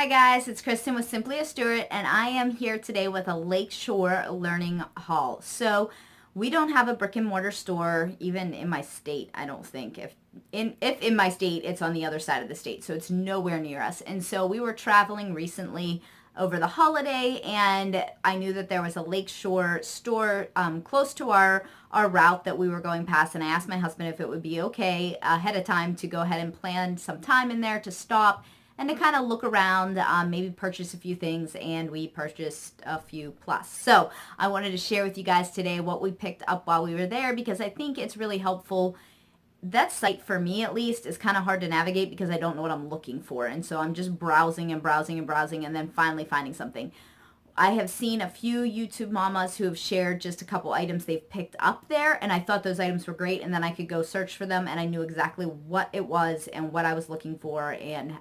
Hi guys, it's Kristen with Simply a Stewart, and I am here today with a Lakeshore learning haul. So we don't have a brick and mortar store even in my state, I don't think. If in my state, it's on the other side of the state, so it's nowhere near us. And so we were traveling recently over the holiday, and I knew that there was a Lakeshore store close to our route that we were going past, and I asked my husband if it would be okay ahead of time to go ahead and plan some time in there to stop and to kind of look around, maybe purchase a few things, and we purchased a few plus. So I wanted to share with you guys today what we picked up while we were there, because I think it's really helpful. That site, for me at least, is kind of hard to navigate because I don't know what I'm looking for, and so I'm just browsing and browsing and browsing and then finally finding something. I have seen a few YouTube mamas who have shared just a couple items they've picked up there, and I thought those items were great, and then I could go search for them, and I knew exactly what it was and what I was looking for, and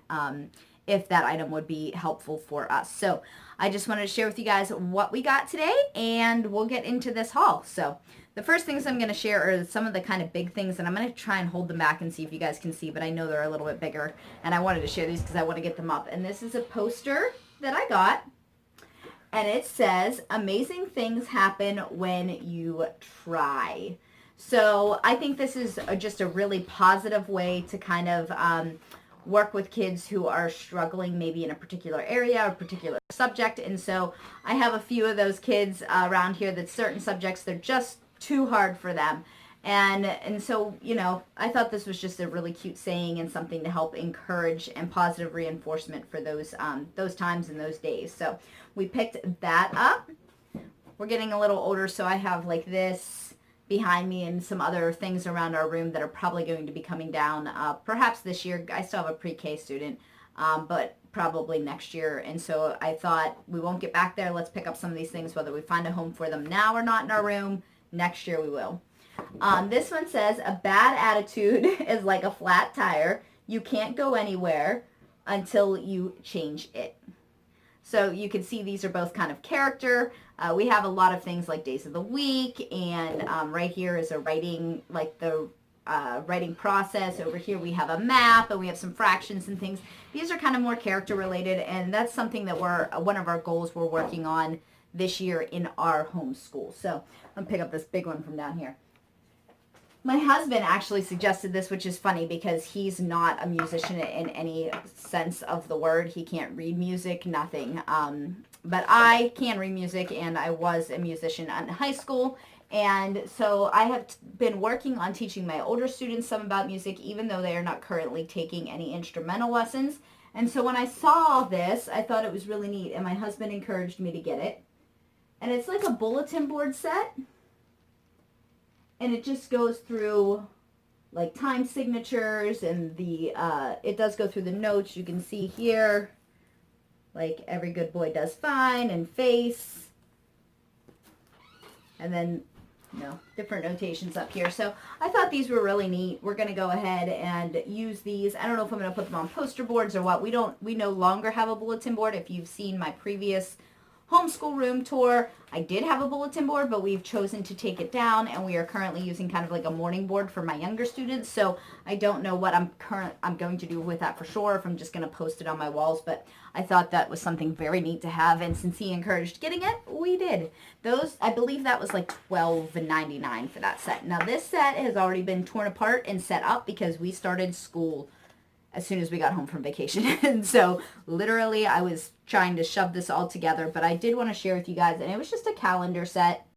if that item would be helpful for us. So I just wanted to share with you guys what we got today, and we'll get into this haul. So the first things I'm going to share are some of the kind of big things, and I'm going to try and hold them back and see if you guys can see, but I know they're a little bit bigger, and I wanted to share these because I want to get them up. And this is a poster that I got. And it says, amazing things happen when you try. So I think this is just a really positive way to kind of work with kids who are struggling maybe in a particular area or particular subject. And so I have a few of those kids around here that certain subjects, they're just too hard for them. And so, you know, I thought this was just a really cute saying and something to help encourage and positive reinforcement for those times and those days. So we picked that up. We're getting a little older, so I have like this behind me and some other things around our room that are probably going to be coming down perhaps this year. I still have a pre-K student, but probably next year. And so I thought, we won't get back there. Let's pick up some of these things, whether we find a home for them now or not in our room. Next year we will. This one says, a bad attitude is like a flat tire. You can't go anywhere until you change it. So you can see these are both kind of character. We have a lot of things like days of the week, and right here is a writing, like the writing process. Over here we have a map, and we have some fractions and things. These are kind of more character related, and that's something that one of our goals we're working on this year in our homeschool. So I'm going to pick up this big one from down here. My husband actually suggested this, which is funny because he's not a musician in any sense of the word. He can't read music, nothing. But I can read music, and I was a musician in high school. And so I have been working on teaching my older students some about music, even though they are not currently taking any instrumental lessons. And so when I saw this, I thought it was really neat, and my husband encouraged me to get it. And it's like a bulletin board set. And it just goes through like time signatures, and it does go through the notes. You can see here, like every good boy does fine, and face. And then, different notations up here. So I thought these were really neat. We're going to go ahead and use these. I don't know if I'm going to put them on poster boards or what. We no longer have a bulletin board. If you've seen my previous homeschool room tour, I did have a bulletin board, but we've chosen to take it down, and we are currently using kind of like a morning board for my younger students. So I don't know what I'm going to do with that for sure, if I'm just going to post it on my walls, but I thought that was something very neat to have, and since he encouraged getting it, we did. Those, I believe that was like $12.99 for that set. Now this set has already been torn apart and set up because we started school as soon as we got home from vacation. And so literally I was trying to shove this all together, but I did want to share with you guys, and it was just a calendar set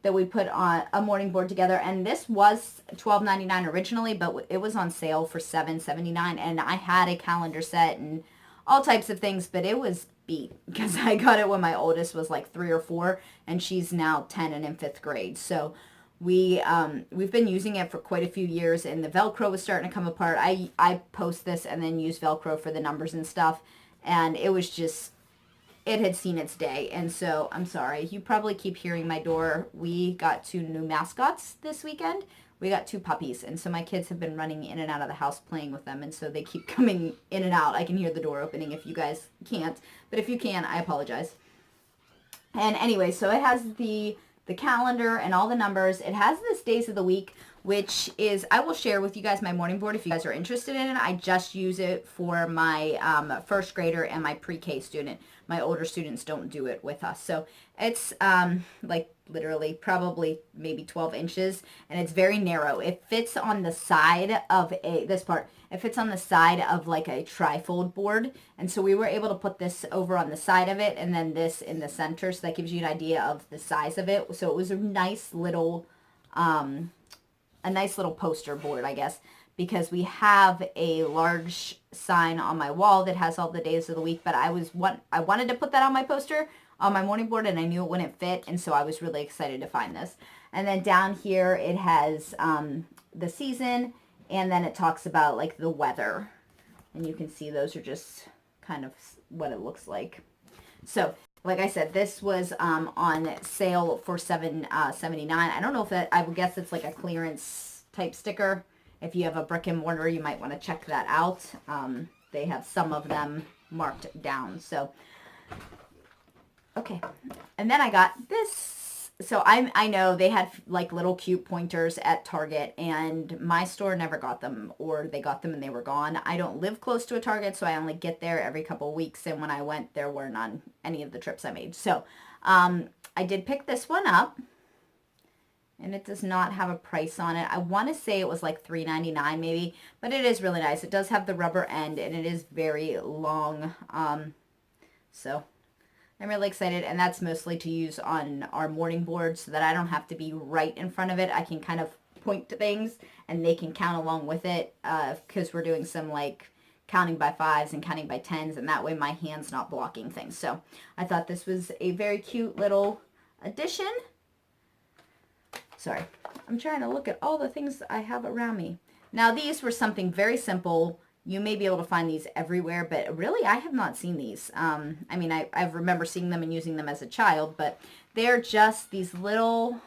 that we put on a morning board together. And this was $12.99 originally, but it was on sale for $7.79, and I had a calendar set and all types of things, but it was beat because I got it when my oldest was like 3 or 4, and she's now 10 and in 5th grade. So we've been using it for quite a few years, and the Velcro was starting to come apart. I post this and then use Velcro for the numbers and stuff, and it was just, it had seen its day. And so I'm sorry, you probably keep hearing my door. We got 2 new mascots this weekend. We got 2 puppies, and so my kids have been running in and out of the house playing with them, and so they keep coming in and out. I can hear the door opening if you guys can't, but if you can, I apologize. And anyway, so it has the calendar and all the numbers. It has this days of the week. which is, I will share with you guys my morning board if you guys are interested in it. I just use it for my first grader and my pre-K student. My older students don't do it with us. So it's like literally probably maybe 12 inches, and it's very narrow. It fits on the side of this part. It fits on the side of like a trifold board. And so we were able to put this over on the side of it and then this in the center. So that gives you an idea of the size of it. So it was a nice little poster board, I guess, because we have a large sign on my wall that has all the days of the week, but I wanted to put that on my poster on my morning board, and I knew it wouldn't fit, and so I was really excited to find this. And then down here it has the season, and then it talks about like the weather, and you can see those are just kind of what it looks like. So like I said, this was on sale for $7.79. I don't know if that, I would guess it's like a clearance type sticker. If you have a brick and mortar, you might want to check that out. They have some of them marked down. So, okay. And then I got this. So I know they had like little cute pointers at Target, and my store never got them, or they got them and they were gone. I don't live close to a Target, so I only get there every couple of weeks, and when I went, there weren't on any of the trips I made. So I did pick this one up, and it does not have a price on it. I want to say it was like $3.99 maybe, but it is really nice. It does have the rubber end, and it is very long. So I'm really excited, and that's mostly to use on our morning board so that I don't have to be right in front of it. I can kind of point to things, and they can count along with it, because we're doing some like counting by fives and counting by tens, and that way my hand's not blocking things. So I thought this was a very cute little addition. Sorry, I'm trying to look at all the things I have around me. Now these were something very simple. You may be able to find these everywhere, but really I have not seen these. I mean, I remember seeing them and using them as a child, but they're just these little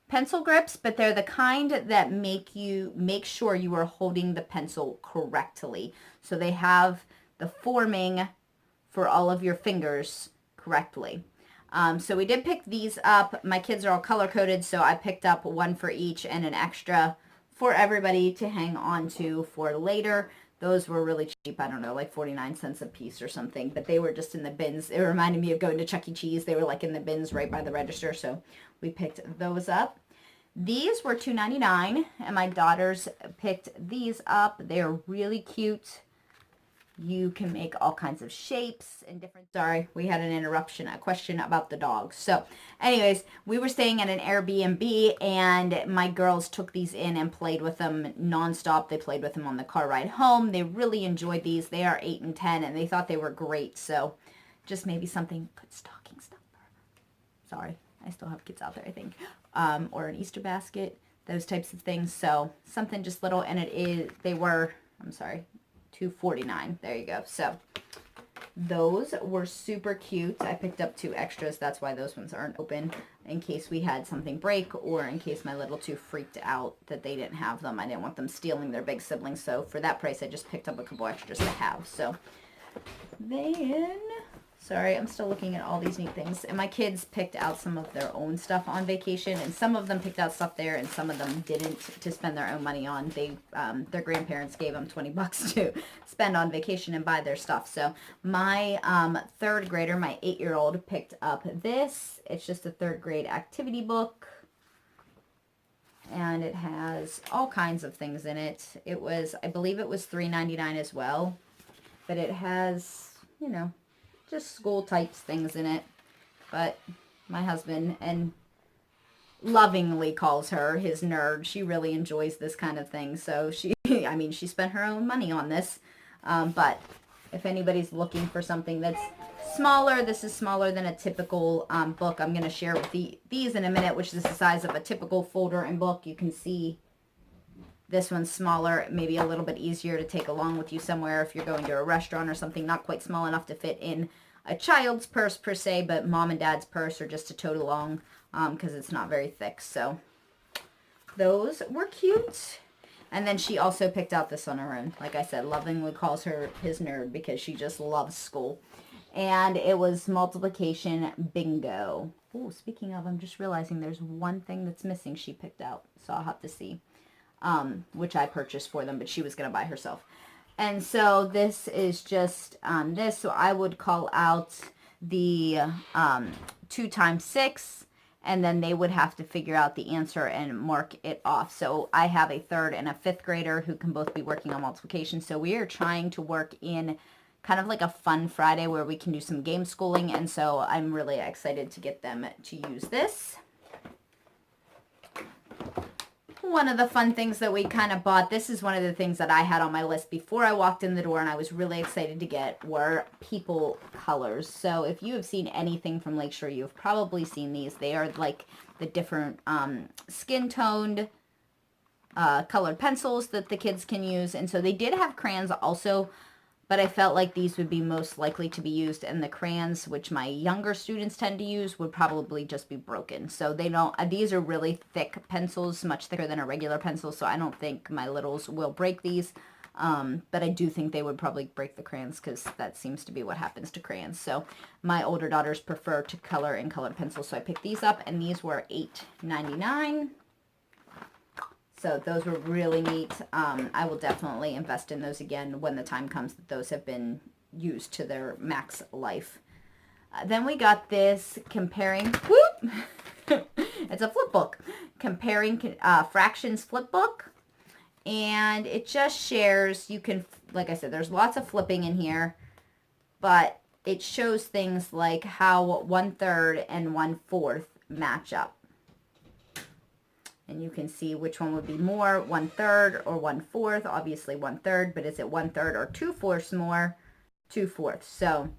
pencil grips, but they're the kind that make sure you are holding the pencil correctly. So they have the forming for all of your fingers correctly. So we did pick these up. My kids are all color-coded, so I picked up one for each and an extra for everybody to hang on to for later. Those were really cheap. I don't know, like 49 cents a piece or something, but they were just in the bins. It reminded me of going to Chuck E. Cheese. They were like in the bins right by the register, so we picked those up. These were $2.99, and my daughters picked these up. They're really cute. You can make all kinds of shapes and different... Sorry, we had an interruption, a question about the dogs. So anyways, we were staying at an Airbnb, and my girls took these in and played with them nonstop. They played with them on the car ride home. They really enjoyed these. They are 8 and 10, and they thought they were great. So just maybe something, good stocking stuffer. Sorry, I still have kids out there, I think. Or an Easter basket, those types of things. So something just little, and it is... They were... I'm sorry... $2.49. There you go. So those were super cute. I picked up 2 extras. That's why those ones aren't open, in case we had something break, or in case my little two freaked out that they didn't have them. I didn't want them stealing their big siblings. So for that price, I just picked up a couple extras to have. So then, sorry, I'm still looking at all these neat things. And my kids picked out some of their own stuff on vacation, and some of them picked out stuff there, and some of them didn't, to spend their own money on. They, their grandparents gave them $20 to spend on vacation and buy their stuff. So my third grader, my 8-year-old, picked up this. It's just a third grade activity book, and it has all kinds of things in it. It was, I believe it was $3.99 as well, but it has, you know, just school types things in it. But my husband and lovingly calls her his nerd. She really enjoys this kind of thing. So she, I mean, she spent her own money on this. But if anybody's looking for something that's smaller, this is smaller than a typical book. I'm going to share with these in a minute, which is the size of a typical folder and book. You can see this one's smaller, maybe a little bit easier to take along with you somewhere if you're going to a restaurant or something. Not quite small enough to fit in a child's purse per se, but mom and dad's purse, or just to tote along, because it's not very thick. So those were cute. And then she also picked out this on her own. Like I said, lovingly calls her his nerd because she just loves school. and it was multiplication bingo. Oh, speaking of, I'm just realizing there's one thing that's missing she picked out, so I'll have to see, which I purchased for them, but she was going to buy herself. And so this is just this, so I would call out the 2 times 6, and then they would have to figure out the answer and mark it off. So I have a 3rd and a 5th grader who can both be working on multiplication. So we are trying to work in kind of like a fun Friday where we can do some game schooling. And so I'm really excited to get them to use this. One of the fun things that we kind of bought, this is one of the things that I had on my list before I walked in the door and I was really excited to get, were people colors. So if you have seen anything from Lakeshore, you've probably seen these. They are like the different skin toned colored pencils that the kids can use. And so they did have crayons also, but I felt like these would be most likely to be used, and the crayons, which my younger students tend to use, would probably just be broken. So they don't, these are really thick pencils, much thicker than a regular pencil, so I don't think my littles will break these. But I do think they would probably break the crayons because that seems to be what happens to crayons. So my older daughters prefer to color in colored pencils, so I picked these up, and these were $8.99. So those were really neat. I will definitely invest in those again when the time comes that those have been used to their max life. Then we got this comparing, it's a flip book, comparing fractions flip book. And it just shares, you can, like I said, there's lots of flipping in here, but it shows things like how 1/3 and 1/4 match up. And you can see which one would be more, 1/3 or 1/4. Obviously 1/3, but is it 1/3 or 2/4 more? 2/4. So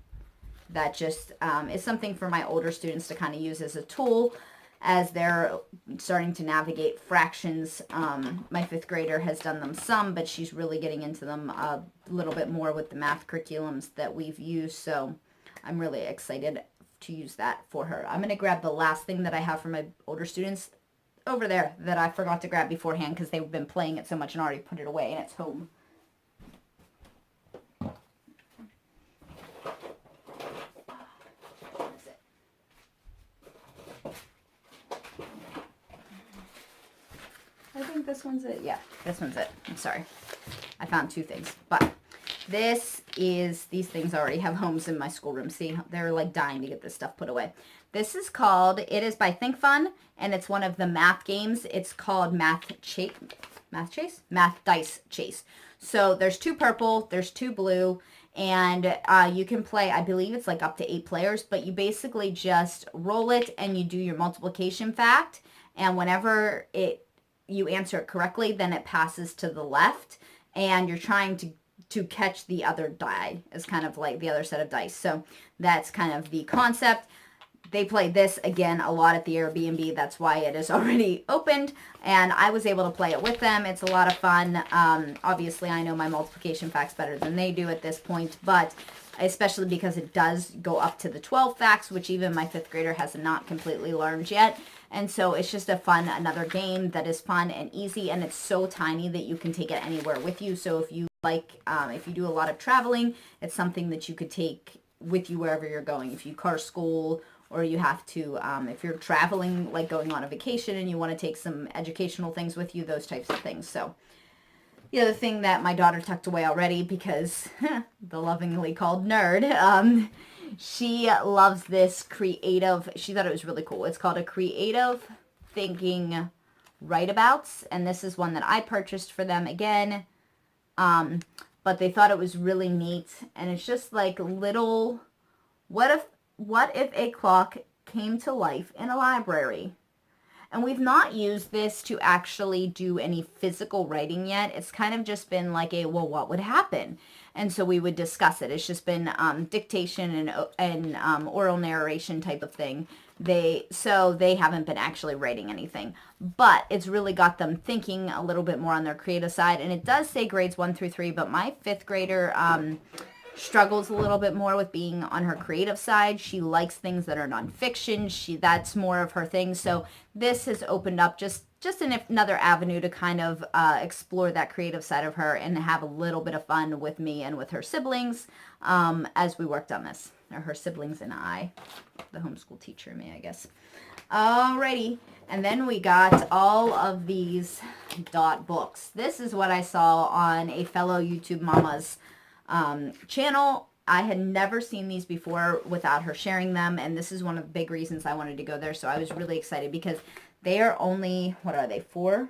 that just is something for my older students to kind of use as a tool as they're starting to navigate fractions. My 5th grader has done them some, but she's really getting into them a little bit more with the math curriculums that we've used. So I'm really excited to use that for her. I'm going to grab the last thing that I have for my older students over there that I forgot to grab beforehand because they've been playing it so much and already put it away and it's home. I think this one's it. Yeah, this one's it. I'm sorry. I found 2 things. But these things already have homes in my schoolroom. See, they're like dying to get this stuff put away. This is called, it is by Think Fun, and it's one of the math games. It's called Math Dice Chase. So there's 2 purple, there's 2 blue, and you can play, I believe it's like up to 8 players, but you basically just roll it and you do your multiplication fact, and whenever you answer it correctly, then it passes to the left, and you're trying to catch the other die as kind of like the other set of dice. So that's kind of the concept. They play this, again, a lot at the Airbnb. That's why it is already opened. And I was able to play it with them. It's a lot of fun. Obviously, I know my multiplication facts better than they do at this point. But especially because it does go up to the 12 facts, which even my 5th grader has not completely learned yet. And so it's just another game that is fun and easy. And it's so tiny that you can take it anywhere with you. So if you if you do a lot of traveling, it's something that you could take with you wherever you're going. If you car school, or you have to, if you're traveling, like going on a vacation and you want to take some educational things with you, those types of things. So the other thing that my daughter tucked away already because the lovingly called nerd, she loves this creative, she thought it was really cool. It's called a Creative Thinking Write-Abouts, and this is one that I purchased for them again. But they thought it was really neat, and it's just like little, what if a clock came to life in a library? And we've not used this to actually do any physical writing yet. It's kind of just been like well, what would happen? And so we would discuss it. It's just been dictation and oral narration type of thing. So they haven't been actually writing anything. But it's really got them thinking a little bit more on their creative side. And it does say grades 1 through 3, but my 5th grader struggles a little bit more with being on her creative side. She likes things that are nonfiction. That's more of her thing. So this has opened up just another avenue to kind of explore that creative side of her and have a little bit of fun with me and with her siblings as we worked on this. or her siblings and I, the homeschool teacher and me, I guess. Alrighty, and then we got all of these dot books. This is what I saw on a fellow YouTube mama's channel. I had never seen these before without her sharing them, and this is one of the big reasons I wanted to go there. So I was really excited because they are only, what are they, $4?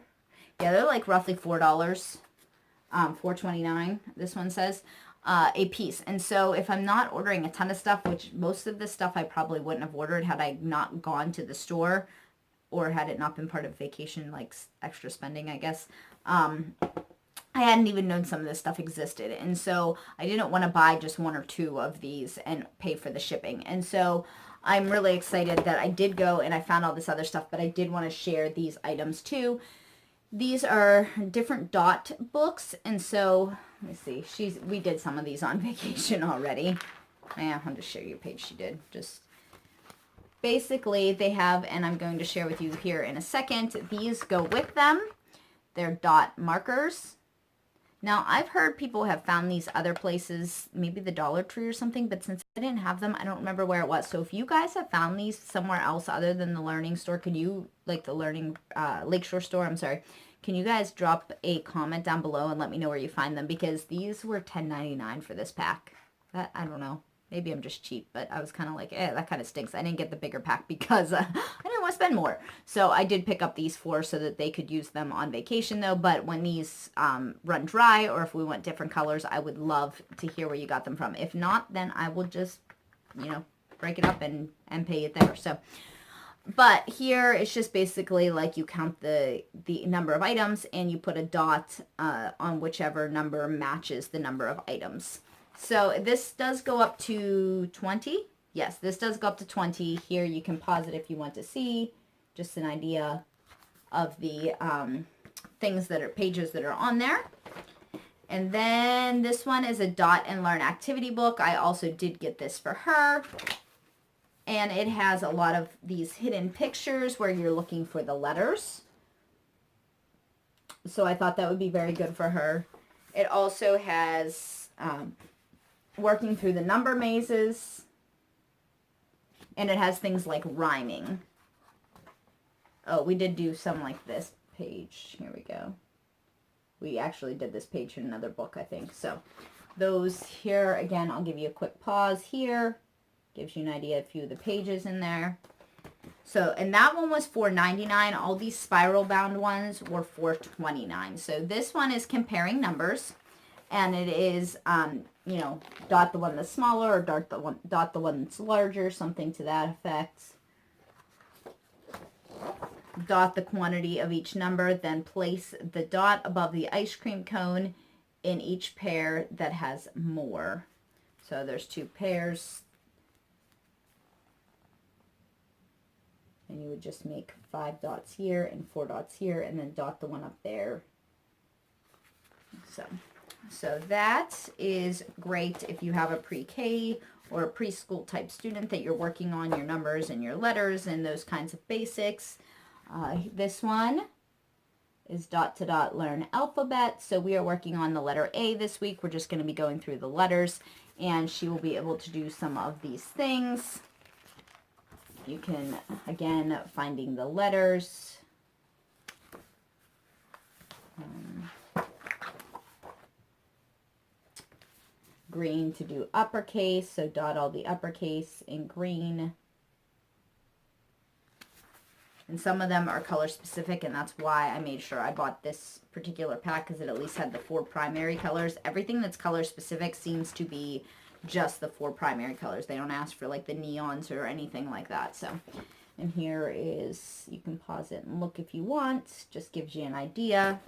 Yeah, they're like roughly $4, $4.29, this one says, a piece. And so if I'm not ordering a ton of stuff, which most of the stuff I probably wouldn't have ordered had I not gone to the store, or had it not been part of vacation, like extra spending, I guess, I hadn't even known some of this stuff existed. And so I didn't want to buy just one or two of these and pay for the shipping. And so I'm really excited that I did go and I found all this other stuff, but I did want to share these items too. These are different dot books. And so, let me see, we did some of these on vacation already. Yeah, I'll just show you a page she did. Just basically they have, and I'm going to share with you here in a second, these go with them. They're dot markers. Now, I've heard people have found these other places, maybe the Dollar Tree or something, but since I didn't have them, I don't remember where it was. So if you guys have found these somewhere else other than the Learning store, could you, like the Lakeshore store, I'm sorry, can you guys drop a comment down below and let me know where you find them? Because these were $10.99 for this pack. I don't know. Maybe I'm just cheap, but I was kind of like, that kind of stinks. I didn't get the bigger pack because I didn't want to spend more. So I did pick up these 4 so that they could use them on vacation, though. But when these run dry, or if we want different colors, I would love to hear where you got them from. If not, then I will just, break it up and pay it there. So, but here it's just basically like you count the number of items and you put a dot on whichever number matches the number of items. So this does go up to 20. Yes, this does go up to 20. Here you can pause it if you want to see. Just an idea of the pages that are on there. And then this one is a Dot and Learn activity book. I also did get this for her. And it has a lot of these hidden pictures where you're looking for the letters. So I thought that would be very good for her. It also has working through the number mazes, and it has things like rhyming. Oh, we did do some like this page. Here we go. We actually did this page in another book, I think. So those here, again, I'll give you a quick pause here. Gives you an idea of a few of the pages in there. So, and that one was $4.99. All these spiral bound ones were $4.29. So this one is comparing numbers, and it is, dot the one that's smaller or dot the one that's larger, something to that effect. Dot the quantity of each number, then place the dot above the ice cream cone in each pair that has more. So there's 2 pairs. And you would just make 5 dots here and 4 dots here, and then dot the one up there. So that is great if you have a pre-K or a preschool type student that you're working on your numbers and your letters and those kinds of basics. This one is Dot to Dot Learn Alphabet. So we are working on the letter A this week. We're just going to be going through the letters, and she will be able to do some of these things. You can, again, finding the letters. Green to do uppercase, so dot all the uppercase in green. And some of them are color specific, and that's why I made sure I bought this particular pack, because it at least had the 4 primary colors. Everything that's color specific seems to be just the 4 primary colors. They don't ask for like the neons or anything like that. So, and here is, you can pause it and look if you want, just gives you an idea.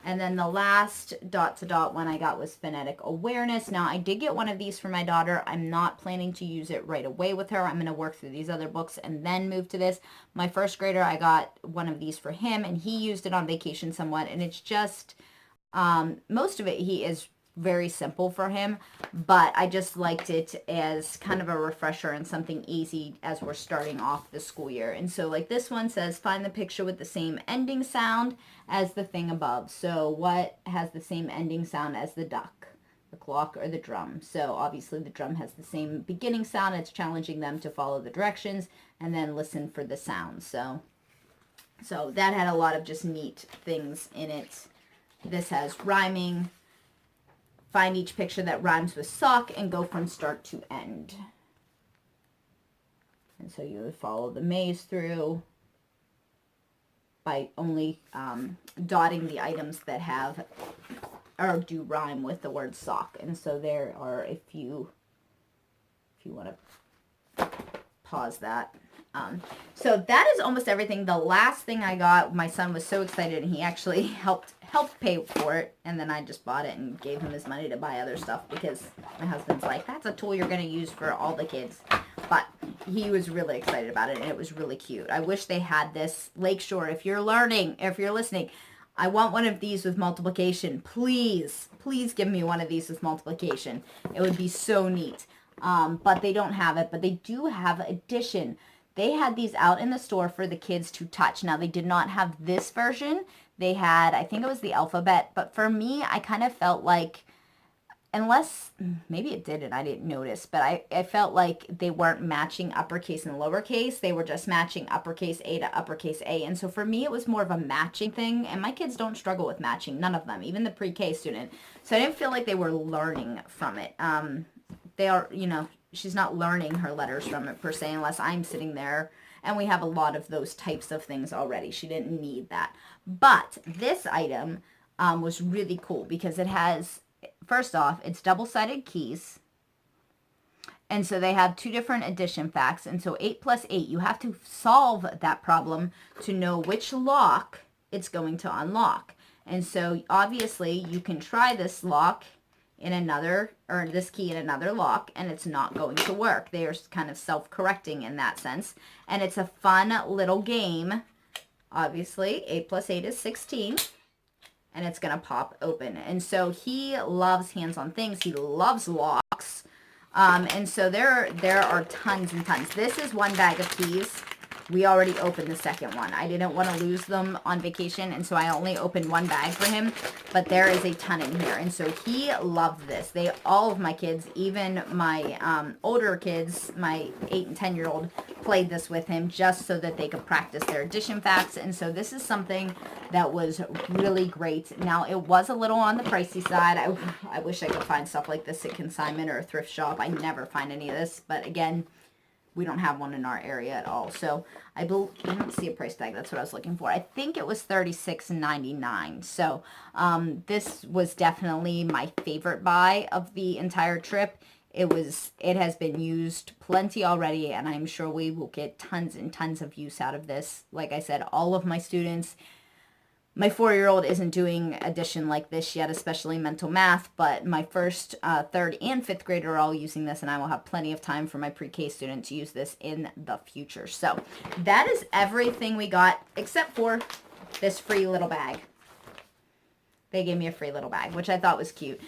And then the last dot to dot one I got was phonetic awareness. Now, I did get one of these for my daughter. I'm not planning to use it right away with her. I'm going to work through these other books and then move to this. My first grader, I got one of these for him, and he used it on vacation somewhat. And it's just, most of it, he is very simple for him, but I just liked it as kind of a refresher and something easy as we're starting off the school year. And so like this one says, find the picture with the same ending sound as the thing above. So what has the same ending sound as the duck? the clock or the drum. So obviously the drum has the same beginning sound. It's challenging them to follow the directions and then listen for the sound. So that had a lot of just neat things in it. This has rhyming. Find each picture that rhymes with sock and go from start to end. And so you would follow the maze through by only dotting the items that have or do rhyme with the word sock. And so there are a few, if you want to pause that. So that is almost everything. The last thing I got, my son was so excited, and he actually helped pay for it, and then I just bought it and gave him his money to buy other stuff because my husband's like, that's a tool you're going to use for all the kids. But he was really excited about it, and it was really cute. I wish they had this. Lakeshore, if you're learning, if you're listening, I want one of these with multiplication. Please give me one of these with multiplication. It would be so neat. But they don't have it, but they do have addition. They had these out in the store for the kids to touch. Now, they did not have this version. They had, I think it was the alphabet. But for me, I kind of felt like, unless, maybe it did and I didn't notice, but I felt like they weren't matching uppercase and lowercase. They were just matching uppercase A to uppercase A. And so for me, it was more of a matching thing. And my kids don't struggle with matching. None of them, even the pre-K student. So I didn't feel like they were learning from it. They are, you know, she's not learning her letters from it per se unless I'm sitting there, and we have a lot of those types of things already. She didn't need that. But this item was really cool because it has, first off, it's double-sided keys. And so they have two different addition facts. And so 8 plus 8, you have to solve that problem to know which lock it's going to unlock. And so obviously you can try this lock in another, or this key in another lock, and it's not going to work. They are kind of self-correcting in that sense. And it's a fun little game. Obviously, 8 plus 8 is 16. And it's going to pop open. And so he loves hands-on things. He loves locks. And so there are tons and tons. This is one bag of keys. We already opened the second one. I didn't want to lose them on vacation, and so I only opened one bag for him, but there is a ton in here. And so he loved this. All of my kids, even my older kids, my 8 and 10-year-old, played this with him just so that they could practice their addition facts. And so this is something that was really great. Now, it was a little on the pricey side. I wish I could find stuff like this at consignment or a thrift shop. I never find any of this, but again, we don't have one in our area at all. So I don't see a price tag. That's what I was looking for. I think it was $36.99. So this was definitely my favorite buy of the entire trip. It has been used plenty already, and I'm sure we will get tons and tons of use out of this. Like I said, all of my students, my 4-year-old isn't doing addition like this yet, especially mental math, but my first, 3rd, and 5th grader are all using this, and I will have plenty of time for my pre-K student to use this in the future. So that is everything we got, except for this free little bag. They gave me a free little bag, which I thought was cute.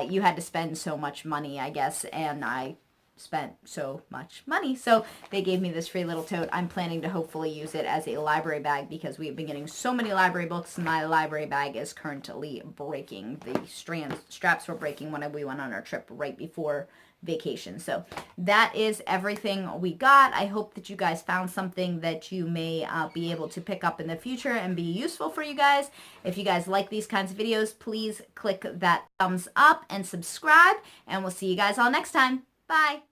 You had to spend so much money, I guess, and I spent so much money. So they gave me this free little tote. I'm planning to hopefully use it as a library bag because we've been getting so many library books. My library bag is currently breaking. The straps were breaking when we went on our trip right before vacation. So that is everything we got. I hope that you guys found something that you may be able to pick up in the future and be useful for you guys. If you guys like these kinds of videos, please click that thumbs up and subscribe, and we'll see you guys all next time. Bye.